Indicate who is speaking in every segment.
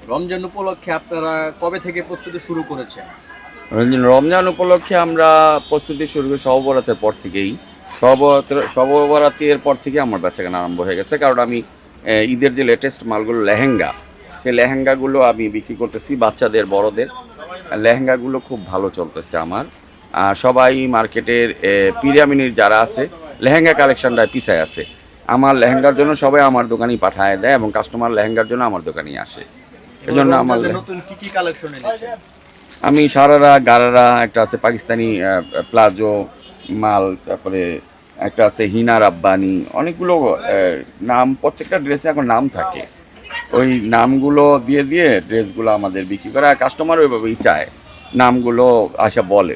Speaker 1: রমজান উপলক্ষে আপনারা কবে থেকে প্রস্তুতি শুরু করেছেন?
Speaker 2: রমজান উপলক্ষে আমরা প্রস্তুতি শুরু করি শবে বরাতের পর থেকেই। শবে বরাতের পর থেকে আমার বেচাকেনা আরম্ভ হয়ে গেছে, কারণ আমি ঈদের যে লেটেস্ট মালগুলো লেহেঙ্গা, সেই লেহেঙ্গাগুলো আমি বিক্রি করতেছি, বাচ্চাদের বড়দের লেহেঙ্গাগুলো খুব ভালো চলতেছে আমার। আর সবাই মার্কেটের পিরিয়ামিনির যারা আছে লেহেঙ্গা কালেকশনটায় পিছায় আছে। আমার লেহেঙ্গার জন্য সবাই আমার দোকানেই পাঠায় দেয় এবং কাস্টমার লেহেঙ্গার জন্য আমার দোকানেই আসে।
Speaker 1: এবার
Speaker 2: এজন্য আমার
Speaker 1: রমজানে নতুন কি কালেকশন এনেছেন?
Speaker 2: আমি সারারা গারারা একটা আছে পাকিস্তানি প্লাজো মাল, তারপরে একটা আছে হিনা রাব্বানি, অনেকগুলো নাম, প্রত্যেকটা ড্রেসে এখন নাম থাকে। ওই নামগুলো দিয়ে দিয়ে ড্রেসগুলো আমাদের বিক্রি করে, আর কাস্টমার ওইভাবেই চায়। নামগুলো আসা বলে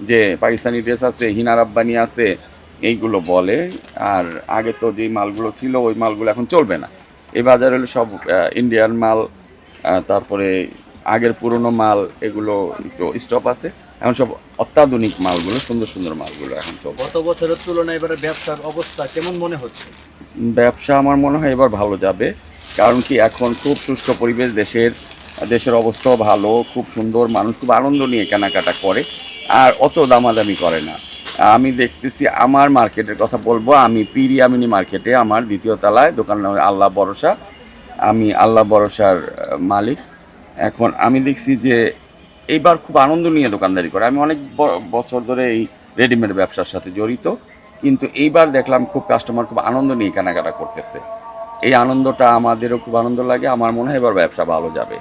Speaker 2: যে পাকিস্তানি ড্রেস আছে, হিনা রাব্বানি আছে, এইগুলো বলে। আর আগে তো যেই মালগুলো ছিল ওই মালগুলো এখন চলবে না। এই বাজারে হলো সব ইন্ডিয়ান মাল, তারপরে আগের পুরনো মাল, এগুলো একটু স্টপ আছে। এখন সব অত্যাধুনিক মালগুলো, সুন্দর সুন্দর মালগুলো এখন চলছে।
Speaker 1: গত বছরের তুলনায় এবারে ব্যবসার অবস্থা কেমন মনে হচ্ছে?
Speaker 2: ব্যবসা আমার মনে হয় এবার ভালো যাবে, কারণ কি এখন খুব সুষ্ঠু পরিবেশ, দেশের অবস্থাও ভালো, খুব সুন্দর, মানুষ খুব আনন্দ নিয়ে কেনাকাটা করে আর অত দামাদামি করে না। আমি দেখতেছি, আমার মার্কেটের কথা বলবো, আমি পিরিয়ামিনি মার্কেটে আমার দ্বিতীয় তলায় দোকান নাম আল্লাহ ভরসা। আমি আল্লাহ ভরসার মালিক। এখন আমি দেখছি যে এইবার খুব আনন্দ নিয়ে দোকানদারি করে। আমি অনেক বছর ধরে এই রেডিমেড ব্যবসার সাথে জড়িত, কিন্তু এইবার দেখলাম খুব কাস্টমার খুব আনন্দ নিয়ে কেনাকাটা করতেছে। এই আনন্দটা আমাদেরও খুব আনন্দ লাগে। আমার মনে হয় এবার ব্যবসা ভালো যাবে।